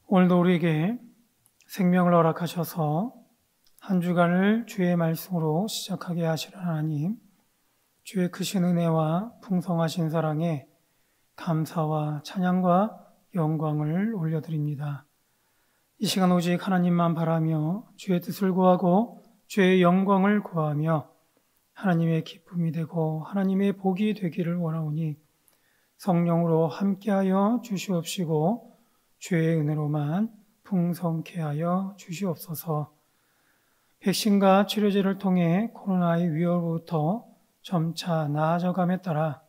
오늘도 우리에게 생명을 허락하셔서 한 주간을 주의 말씀으로 시작하게 하시는 하나님, 주의 크신 은혜와 풍성하신 사랑에 감사와 찬양과 영광을 올려드립니다. 이 시간 오직 하나님만 바라며 주의 뜻을 구하고 주의 영광을 구하며 하나님의 기쁨이 되고 하나님의 복이 되기를 원하오니 성령으로 함께하여 주시옵시고 주의 은혜로만 풍성케 하여 주시옵소서. 백신과 치료제를 통해 코로나의 위협으로부터 점차 나아져감에 따라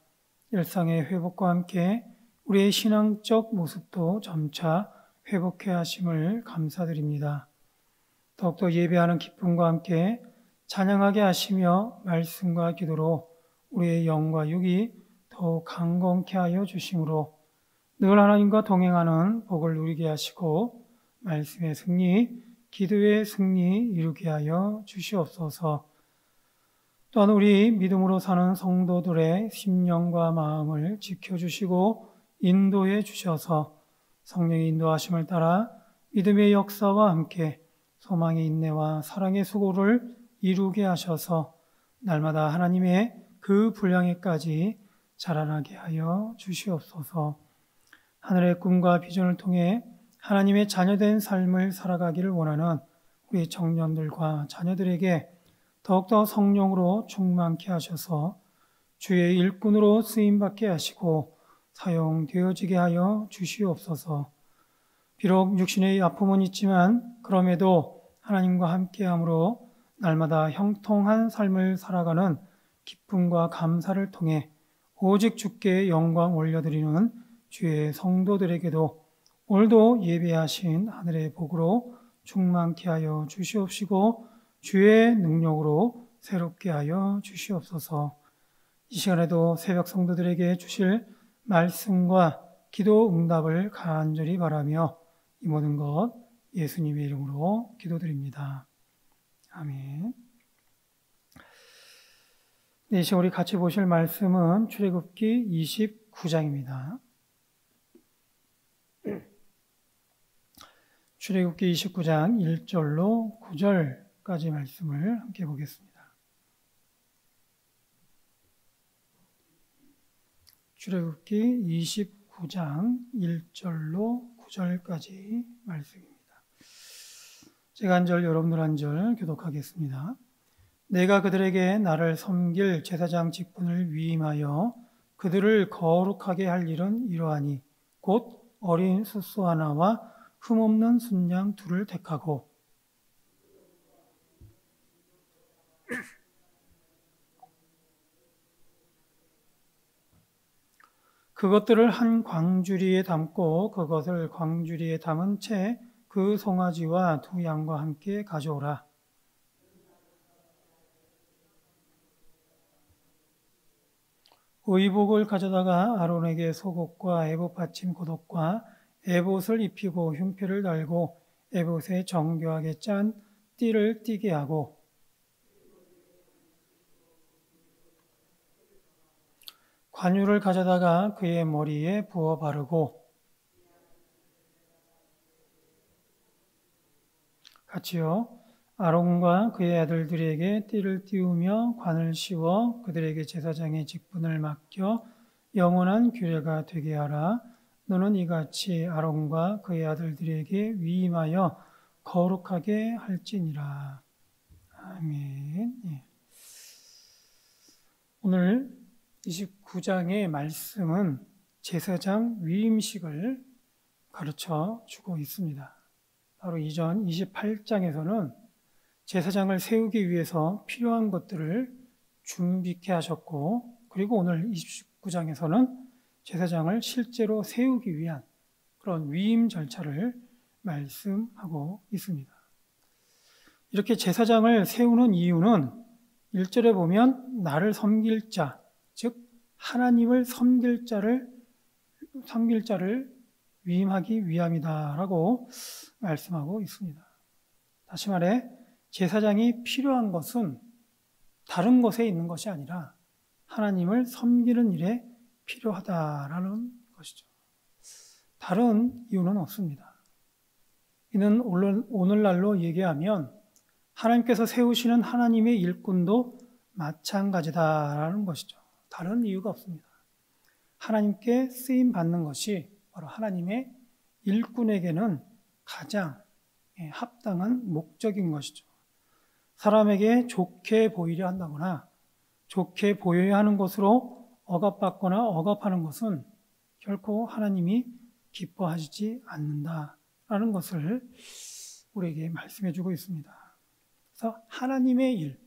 일상의 회복과 함께 우리의 신앙적 모습도 점차 회복해 하심을 감사드립니다. 더욱더 예배하는 기쁨과 함께 찬양하게 하시며 말씀과 기도로 우리의 영과 육이 더욱 강건케 하여 주심으로 늘 하나님과 동행하는 복을 누리게 하시고 말씀의 승리, 기도의 승리 이루게 하여 주시옵소서. 또한 우리 믿음으로 사는 성도들의 심령과 마음을 지켜주시고 인도해 주셔서 성령의 인도하심을 따라 믿음의 역사와 함께 소망의 인내와 사랑의 수고를 이루게 하셔서 날마다 하나님의 그 분량에까지 자라나게 하여 주시옵소서. 하늘의 꿈과 비전을 통해 하나님의 자녀된 삶을 살아가기를 원하는 우리 청년들과 자녀들에게 더욱더 성령으로 충만케 하셔서 주의 일꾼으로 쓰임받게 하시고 사용되어지게 하여 주시옵소서. 비록 육신의 아픔은 있지만 그럼에도 하나님과 함께함으로 날마다 형통한 삶을 살아가는 기쁨과 감사를 통해 오직 주께 영광 올려드리는 주의 성도들에게도 오늘도 예배하신 하늘의 복으로 충만케 하여 주시옵시고 주의 능력으로 새롭게 하여 주시옵소서. 이 시간에도 새벽 성도들에게 주실 말씀과 기도 응답을 간절히 바라며 이 모든 것 예수님의 이름으로 기도드립니다. 아멘. 이 시간 우리 같이 보실 말씀은 출애굽기 29장입니다. 출애굽기 29장 1절로 9절까지 말씀을 함께 보겠습니다. 출애굽기 29장 1절로 9절까지 말씀입니다. 제가 한 절, 여러분들 한 절 교독하겠습니다. 내가 그들에게 나를 섬길 제사장 직분을 위임하여 그들을 거룩하게 할 일은 이러하니 곧 어린 숫소 하나와 흠없는 순양 둘을 택하고 그것들을 한 광주리에 담고 그것을 광주리에 담은 채 그 송아지와 두 양과 함께 가져오라. 의복을 가져다가 아론에게 속옷과 에봇 받침 고독과 에봇을 입히고 흉표를 달고 에봇에 정교하게 짠 띠를 띠게 하고 관유를 가져다가 그의 머리에 부어 바르고 같이요. 아론과 그의 아들들에게 띠를 띄우며 관을 씌워 그들에게 제사장의 직분을 맡겨 영원한 규례가 되게 하라. 너는 이같이 아론과 그의 아들들에게 위임하여 거룩하게 할지니라. 아멘. 예. 오늘 29장의 말씀은 제사장 위임식을 가르쳐 주고 있습니다. 바로 이전 28장에서는 제사장을 세우기 위해서 필요한 것들을 준비케 하셨고, 그리고 오늘 29장에서는 제사장을 실제로 세우기 위한 그런 위임 절차를 말씀하고 있습니다. 이렇게 제사장을 세우는 이유는 1절에 보면 나를 섬길 자, 즉 하나님을 섬길 자를 위임하기 위함이다라고 말씀하고 있습니다. 다시 말해 제사장이 필요한 것은 다른 것에 있는 것이 아니라 하나님을 섬기는 일에 필요하다라는 것이죠. 다른 이유는 없습니다. 이는 오늘날로 얘기하면 하나님께서 세우시는 하나님의 일꾼도 마찬가지다라는 것이죠. 다른 이유가 없습니다. 하나님께 쓰임 받는 것이 바로 하나님의 일꾼에게는 가장 합당한 목적인 것이죠. 사람에게 좋게 보이려 한다거나 좋게 보여야 하는 것으로 억압받거나 억압하는 것은 결코 하나님이 기뻐하시지 않는다라는 것을 우리에게 말씀해 주고 있습니다. 그래서 하나님의 일,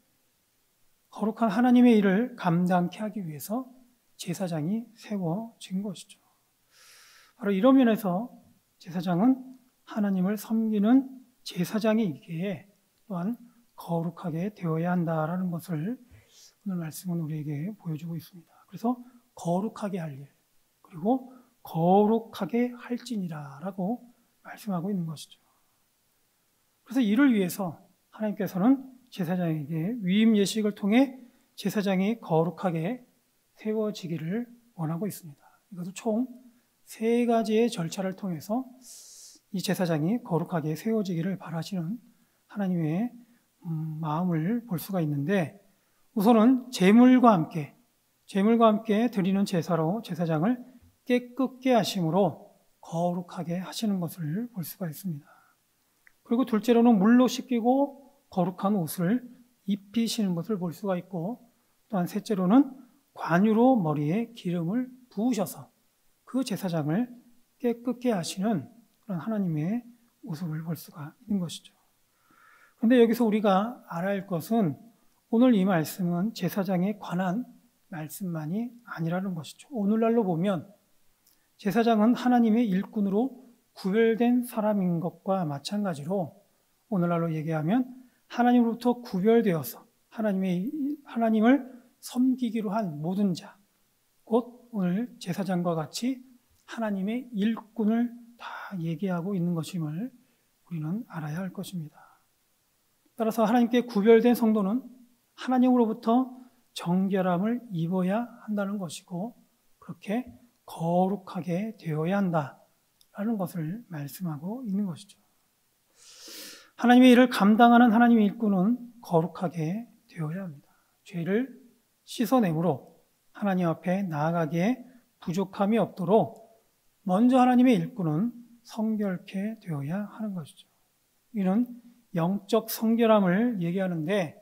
거룩한 하나님의 일을 감당케 하기 위해서 제사장이 세워진 것이죠. 바로 이런 면에서 제사장은 하나님을 섬기는 제사장이기에 또한 거룩하게 되어야 한다라는 것을 오늘 말씀은 우리에게 보여주고 있습니다. 그래서 거룩하게 할 일, 그리고 거룩하게 할지니라라고 말씀하고 있는 것이죠. 그래서 이를 위해서 하나님께서는 제사장에게 위임 예식을 통해 제사장이 거룩하게 세워지기를 원하고 있습니다. 이것도 총 3가지의 절차를 통해서 이 제사장이 거룩하게 세워지기를 바라시는 하나님의 마음을 볼 수가 있는데, 우선은 제물과 함께 드리는 제사로 제사장을 깨끗게 하심으로 거룩하게 하시는 것을 볼 수가 있습니다. 그리고 둘째로는 물로 씻기고 거룩한 옷을 입히시는 것을 볼 수가 있고, 또한 셋째로는 관유로 머리에 기름을 부으셔서 그 제사장을 깨끗게 하시는 그런 하나님의 모습을 볼 수가 있는 것이죠. 그런데 여기서 우리가 알아야 할 것은 오늘 이 말씀은 제사장에 관한 말씀만이 아니라는 것이죠. 오늘날로 보면 제사장은 하나님의 일꾼으로 구별된 사람인 것과 마찬가지로 오늘날로 얘기하면 하나님으로부터 구별되어서 하나님을 섬기기로 한 모든 자, 곧 오늘 제사장과 같이 하나님의 일꾼을 다 얘기하고 있는 것임을 우리는 알아야 할 것입니다. 따라서 하나님께 구별된 성도는 하나님으로부터 정결함을 입어야 한다는 것이고, 그렇게 거룩하게 되어야 한다라는 것을 말씀하고 있는 것이죠. 하나님의 일을 감당하는 하나님의 일꾼은 거룩하게 되어야 합니다. 죄를 씻어내므로 하나님 앞에 나아가기에 부족함이 없도록 먼저 하나님의 일꾼은 성결케 되어야 하는 것이죠. 이는 영적 성결함을 얘기하는데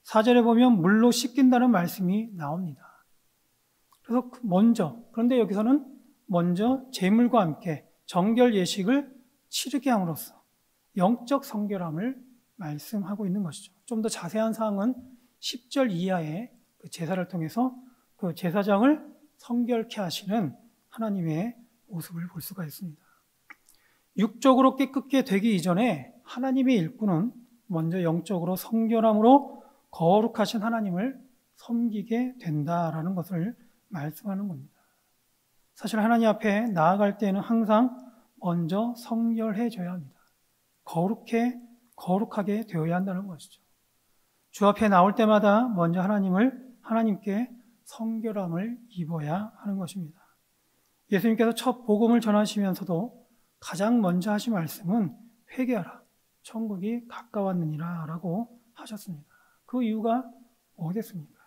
4절에 보면 물로 씻긴다는 말씀이 나옵니다. 그래서 그런데 여기서는 먼저 제물과 함께 정결 예식을 치르게 함으로써 영적 성결함을 말씀하고 있는 것이죠. 좀 더 자세한 사항은 10절 이하의 그 제사를 통해서 그 제사장을 성결케 하시는 하나님의 모습을 볼 수가 있습니다. 육적으로 깨끗게 되기 이전에 하나님의 일꾼은 먼저 영적으로 성결함으로 거룩하신 하나님을 섬기게 된다라는 것을 말씀하는 겁니다. 사실 하나님 앞에 나아갈 때는 항상 먼저 성결해져야 합니다. 거룩하게 되어야 한다는 것이죠. 주 앞에 나올 때마다 먼저 하나님께 성결함을 입어야 하는 것입니다. 예수님께서 첫 복음을 전하시면서도 가장 먼저 하신 말씀은 회개하라, 천국이 가까웠느니라 라고 하셨습니다. 그 이유가 뭐겠습니까?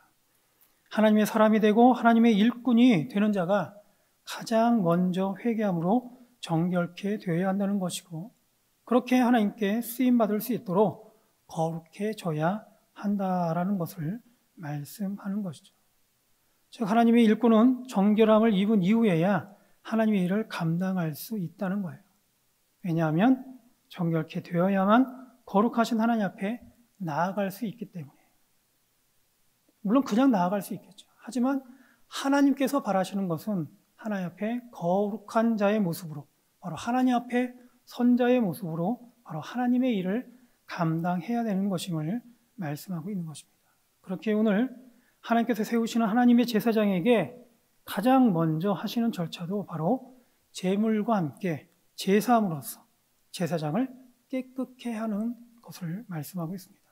하나님의 사람이 되고 하나님의 일꾼이 되는 자가 가장 먼저 회개함으로 정결케 되어야 한다는 것이고, 그렇게 하나님께 쓰임받을 수 있도록 거룩해져야 한다라는 것을 말씀하는 것이죠. 즉 하나님의 일꾼은 정결함을 입은 이후에야 하나님의 일을 감당할 수 있다는 거예요. 왜냐하면 정결케 되어야만 거룩하신 하나님 앞에 나아갈 수 있기 때문에. 물론 그냥 나아갈 수 있겠죠. 하지만 하나님께서 바라시는 것은 하나님 앞에 거룩한 자의 모습으로, 바로 하나님 앞에 선자의 모습으로 바로 하나님의 일을 감당해야 되는 것임을 말씀하고 있는 것입니다. 그렇게 오늘 하나님께서 세우시는 하나님의 제사장에게 가장 먼저 하시는 절차도 바로 제물과 함께 제사함으로써 제사장을 깨끗게 하는 것을 말씀하고 있습니다.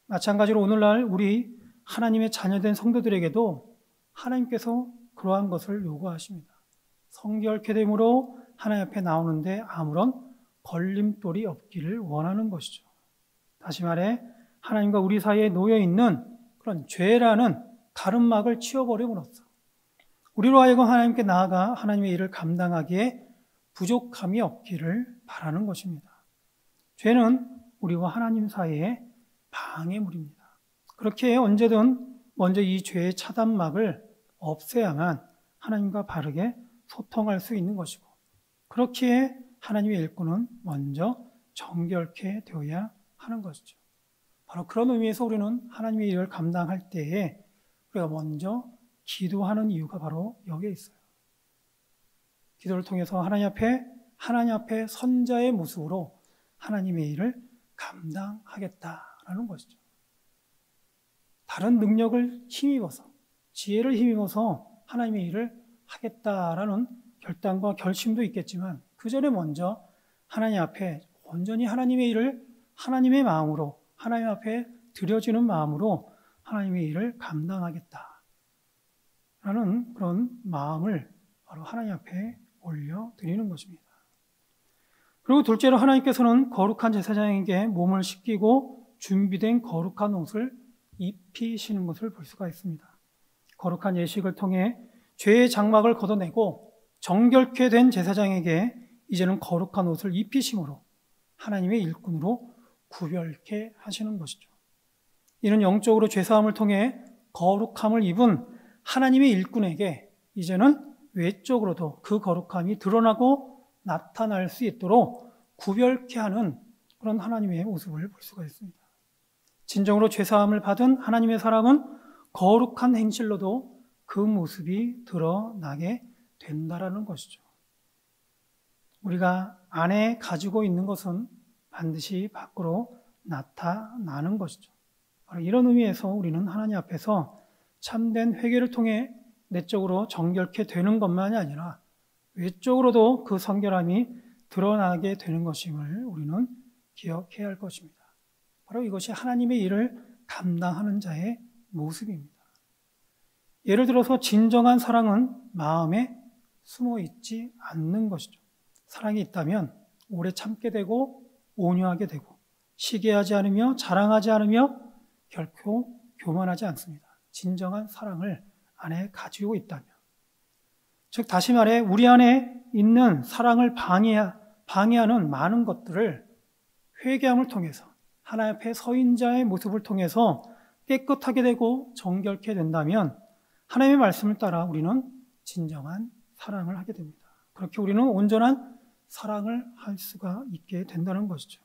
마찬가지로 오늘날 우리 하나님의 자녀된 성도들에게도 하나님께서 그러한 것을 요구하십니다. 성결케 됨으로 하나님 앞에 나오는데 아무런 걸림돌이 없기를 원하는 것이죠. 다시 말해 하나님과 우리 사이에 놓여 있는 그런 죄라는 가름막을 치워버림으로써 우리로 하여금 하나님께 나아가 하나님의 일을 감당하기에 부족함이 없기를 바라는 것입니다. 죄는 우리와 하나님 사이의 방해물입니다. 그렇게 언제든 먼저 이 죄의 차단막을 없애야만 하나님과 바르게 소통할 수 있는 것이고, 그렇기에 하나님의 일꾼은 먼저 정결케 되어야 하는 것이죠. 바로 그런 의미에서 우리는 하나님의 일을 감당할 때에 우리가 먼저 기도하는 이유가 바로 여기에 있어요. 기도를 통해서 하나님 앞에 선자의 모습으로 하나님의 일을 감당하겠다라는 것이죠. 다른 능력을 힘입어서, 지혜를 힘입어서 하나님의 일을 하겠다라는 결단과 결심도 있겠지만 그 전에 먼저 하나님 앞에 온전히 하나님의 일을 하나님의 마음으로, 하나님 앞에 드려지는 마음으로 하나님의 일을 감당하겠다라는 그런 마음을 바로 하나님 앞에 올려드리는 것입니다. 그리고 둘째로 하나님께서는 거룩한 제사장에게 몸을 씻기고 준비된 거룩한 옷을 입히시는 것을 볼 수가 있습니다. 거룩한 예식을 통해 죄의 장막을 걷어내고 정결케 된 제사장에게 이제는 거룩한 옷을 입히심으로 하나님의 일꾼으로 구별케 하시는 것이죠. 이는 영적으로 죄사함을 통해 거룩함을 입은 하나님의 일꾼에게 이제는 외적으로도 그 거룩함이 드러나고 나타날 수 있도록 구별케 하는 그런 하나님의 모습을 볼 수가 있습니다. 진정으로 죄사함을 받은 하나님의 사람은 거룩한 행실로도 그 모습이 드러나게 된다라는 것이죠. 우리가 안에 가지고 있는 것은 반드시 밖으로 나타나는 것이죠. 바로 이런 의미에서 우리는 하나님 앞에서 참된 회개를 통해 내적으로 정결케 되는 것만이 아니라 외적으로도 그 성결함이 드러나게 되는 것임을 우리는 기억해야 할 것입니다. 바로 이것이 하나님의 일을 감당하는 자의 모습입니다. 예를 들어서 진정한 사랑은 마음에 숨어 있지 않는 것이죠. 사랑이 있다면 오래 참게 되고 온유하게 되고 시기하지 않으며 자랑하지 않으며 결코 교만하지 않습니다. 진정한 사랑을 안에 가지고 있다면, 즉 다시 말해 우리 안에 있는 사랑을 방해하는 많은 것들을 회개함을 통해서 하나님 앞에 서인 자의 모습을 통해서 깨끗하게 되고 정결케 된다면 하나님의 말씀을 따라 우리는 진정한 사랑을 하게 됩니다. 그렇게 우리는 온전한 사랑을 할 수가 있게 된다는 것이죠.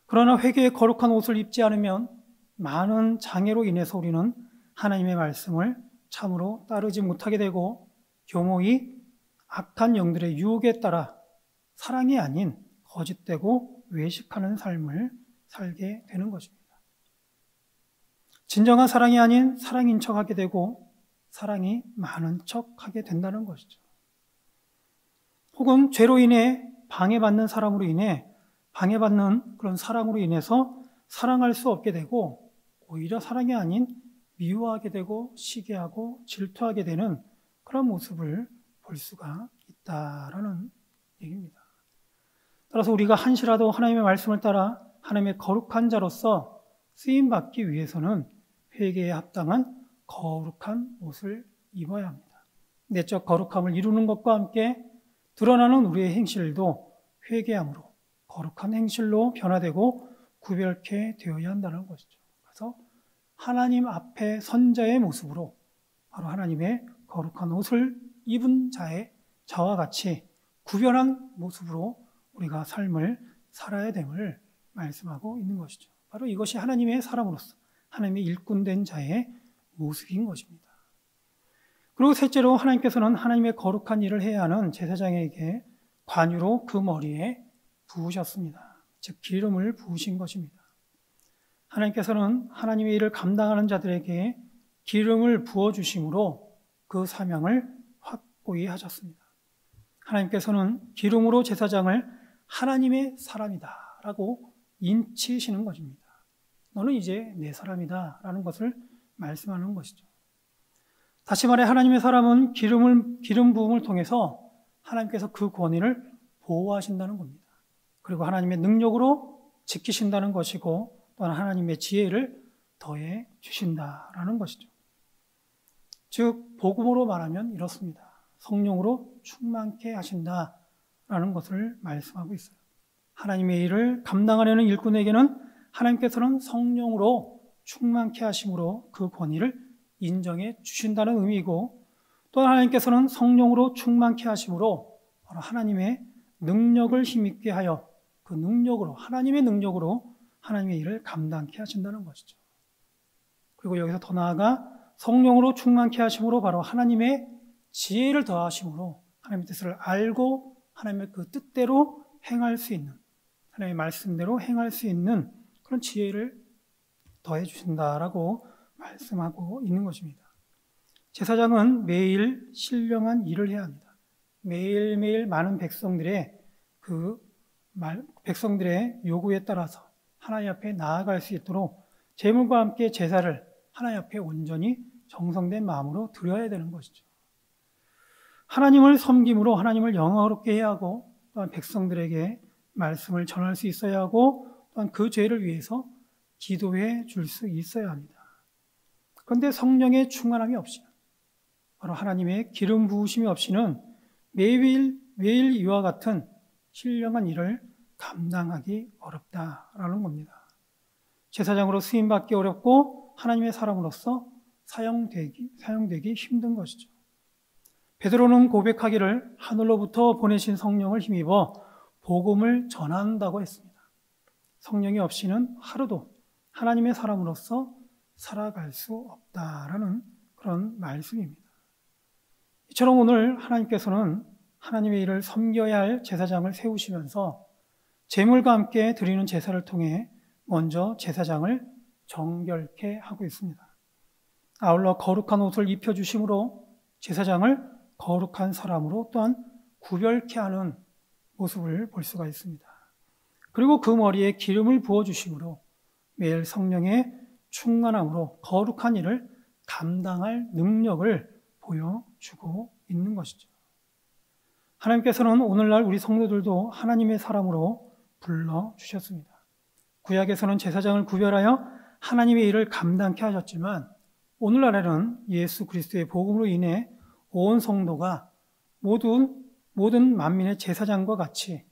그러나 회개의 거룩한 옷을 입지 않으면 많은 장애로 인해서 우리는 하나님의 말씀을 참으로 따르지 못하게 되고 교모히 악한 영들의 유혹에 따라 사랑이 아닌 거짓되고 외식하는 삶을 살게 되는 것입니다. 진정한 사랑이 아닌 사랑인 척하게 되고 사랑이 많은 척하게 된다는 것이죠. 혹은 죄로 인해 방해받는 사람으로 인해 방해받는 그런 사랑으로 인해서 사랑할 수 없게 되고 오히려 사랑이 아닌 미워하게 되고 시기하고 질투하게 되는 그런 모습을 볼 수가 있다라는 얘기입니다. 따라서 우리가 한시라도 하나님의 말씀을 따라 하나님의 거룩한 자로서 쓰임받기 위해서는 회개에 합당한 거룩한 옷을 입어야 합니다. 내적 거룩함을 이루는 것과 함께 드러나는 우리의 행실도 회개함으로 거룩한 행실로 변화되고 구별케 되어야 한다는 것이죠. 그래서 하나님 앞에 선자의 모습으로 바로 하나님의 거룩한 옷을 입은 자와 같이 구별한 모습으로 우리가 삶을 살아야 됨을 말씀하고 있는 것이죠. 바로 이것이 하나님의 사람으로서 하나님의 일꾼된 자의 모습인 것입니다. 그리고 셋째로 하나님께서는 하나님의 거룩한 일을 해야 하는 제사장에게 관유로 그 머리에 부으셨습니다. 즉 기름을 부으신 것입니다. 하나님께서는 하나님의 일을 감당하는 자들에게 기름을 부어주심으로 그 사명을 확고히 하셨습니다. 하나님께서는 기름으로 제사장을 하나님의 사람이다 라고 인치시는 것입니다. 너는 이제 내 사람이다 라는 것을 말씀하는 것이죠. 다시 말해 하나님의 사람은 기름 부음을 통해서 하나님께서 그 권위를 보호하신다는 겁니다. 그리고 하나님의 능력으로 지키신다는 것이고 또한 하나님의 지혜를 더해 주신다라는 것이죠. 즉 복음으로 말하면 이렇습니다. 성령으로 충만케 하신다라는 것을 말씀하고 있어요. 하나님의 일을 감당하려는 일꾼에게는 하나님께서는 성령으로 충만케 하심으로 그 권위를 인정해 주신다는 의미이고, 또 하나님께서는 성령으로 충만케 하심으로 바로 하나님의 능력을 힘있게 하여 그 능력으로, 하나님의 능력으로 하나님의 일을 감당케 하신다는 것이죠. 그리고 여기서 더 나아가 성령으로 충만케 하심으로 바로 하나님의 지혜를 더하심으로 하나님의 뜻을 알고 하나님의 그 뜻대로 행할 수 있는, 하나님의 말씀대로 행할 수 있는 그런 지혜를 더해 주신다라고 말씀하고 있는 것입니다. 제사장은 매일 신령한 일을 해야 합니다. 매일매일 많은 백성들의 백성들의 요구에 따라서 하나님 앞에 나아갈 수 있도록 제물과 함께 제사를 하나님 앞에 온전히 정성된 마음으로 드려야 되는 것이죠. 하나님을 섬김으로 하나님을 영광스럽게 해야 하고, 또한 백성들에게 말씀을 전할 수 있어야 하고, 또한 그 죄를 위해서 기도해 줄 수 있어야 합니다. 그런데 성령의 충만함이 없이는, 바로 하나님의 기름 부으심이 없이는 매일 이와 같은 신령한 일을 감당하기 어렵다라는 겁니다. 제사장으로 쓰임받기 어렵고 하나님의 사람으로서 사용되기 힘든 것이죠. 베드로는 고백하기를 하늘로부터 보내신 성령을 힘입어 복음을 전한다고 했습니다. 성령이 없이는 하루도 하나님의 사람으로서 살아갈 수 없다라는 그런 말씀입니다. 이처럼 오늘 하나님께서는 하나님의 일을 섬겨야 할 제사장을 세우시면서 제물과 함께 드리는 제사를 통해 먼저 제사장을 정결케 하고 있습니다. 아울러 거룩한 옷을 입혀주심으로 제사장을 거룩한 사람으로 또한 구별케 하는 모습을 볼 수가 있습니다. 그리고 그 머리에 기름을 부어주심으로 매일 성령의 충만함으로 거룩한 일을 감당할 능력을 보여주고 있는 것이죠. 하나님께서는 오늘날 우리 성도들도 하나님의 사람으로 불러주셨습니다. 구약에서는 제사장을 구별하여 하나님의 일을 감당케 하셨지만 오늘날에는 예수 그리스도의 복음으로 인해 온 성도가 모든 만민의 제사장과 같이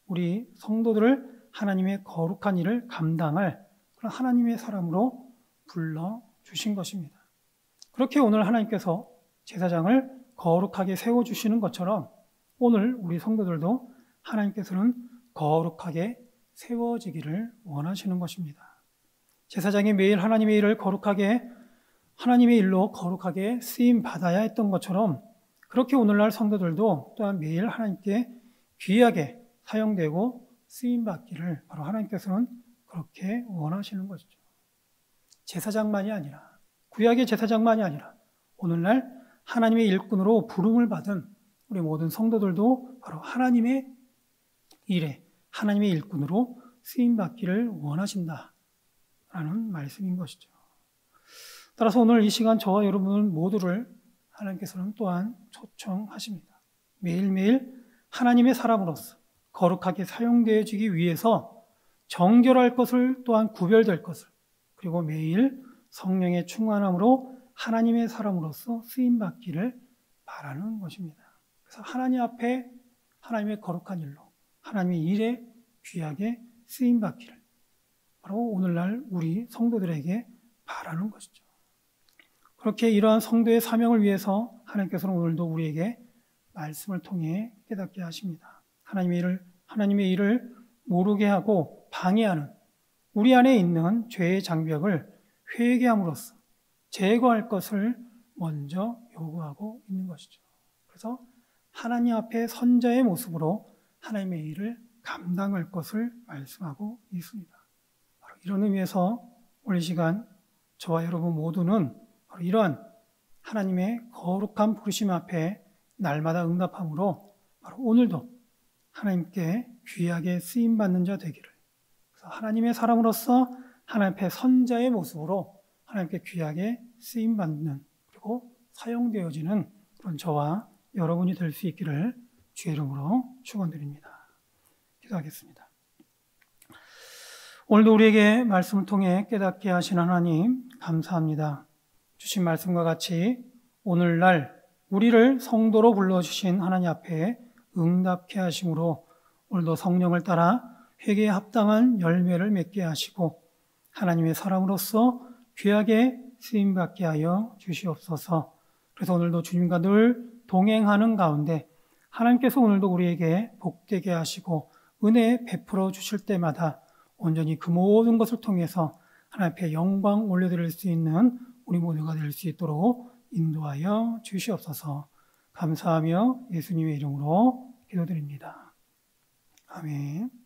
우리 성도들을 하나님의 거룩한 일을 감당할 그런 하나님의 사람으로 불러주신 것입니다. 그렇게 오늘 하나님께서 제사장을 거룩하게 세워주시는 것처럼 오늘 우리 성도들도 하나님께서는 거룩하게 세워지기를 원하시는 것입니다. 제사장이 매일 하나님의 일을 하나님의 일로 거룩하게 쓰임받아야 했던 것처럼 그렇게 오늘날 성도들도 또한 매일 하나님께 귀하게 사용되고 쓰임받기를 바로 하나님께서는 그렇게 원하시는 것이죠. 제사장만이 아니라, 구약의 제사장만이 아니라 오늘날 하나님의 일꾼으로 부름을 받은 우리 모든 성도들도 바로 하나님의 일에, 하나님의 일꾼으로 쓰임받기를 원하신다라는 말씀인 것이죠. 따라서 오늘 이 시간 저와 여러분 모두를 하나님께서는 또한 초청하십니다. 매일매일 하나님의 사람으로서 거룩하게 사용되어지기 위해서 정결할 것을 또한 구별될 것을, 그리고 매일 성령의 충만함으로 하나님의 사람으로서 쓰임받기를 바라는 것입니다. 그래서 하나님 앞에 하나님의 거룩한 일로 하나님의 일에 귀하게 쓰임받기를 바로 오늘날 우리 성도들에게 바라는 것이죠. 그렇게 이러한 성도의 사명을 위해서 하나님께서는 오늘도 우리에게 말씀을 통해 깨닫게 하십니다. 하나님의 일을 모르게 하고 방해하는 우리 안에 있는 죄의 장벽을 회개함으로써 제거할 것을 먼저 요구하고 있는 것이죠. 그래서 하나님 앞에 선자의 모습으로 하나님의 일을 감당할 것을 말씀하고 있습니다. 바로 이런 의미에서 오늘 이 시간 저와 여러분 모두는 바로 이러한 하나님의 거룩한 부르심 앞에 날마다 응답함으로 바로 오늘도 하나님께 귀하게 쓰임받는 자 되기를, 그래서 하나님의 사람으로서 하나님 앞에 선자의 모습으로 하나님께 귀하게 쓰임받는 그리고 사용되어지는 그런 저와 여러분이 될 수 있기를 주의 이름으로 축원드립니다. 기도하겠습니다. 오늘도 우리에게 말씀을 통해 깨닫게 하신 하나님 감사합니다. 주신 말씀과 같이 오늘날 우리를 성도로 불러주신 하나님 앞에 응답케 하심으로 오늘도 성령을 따라 회개에 합당한 열매를 맺게 하시고 하나님의 사람으로서 귀하게 쓰임받게 하여 주시옵소서. 그래서 오늘도 주님과 늘 동행하는 가운데 하나님께서 오늘도 우리에게 복되게 하시고 은혜 베풀어 주실 때마다 온전히 그 모든 것을 통해서 하나님 앞에 영광 올려드릴 수 있는 우리 모두가 될 수 있도록 인도하여 주시옵소서. 감사하며 예수님의 이름으로 기도드립니다. 아멘.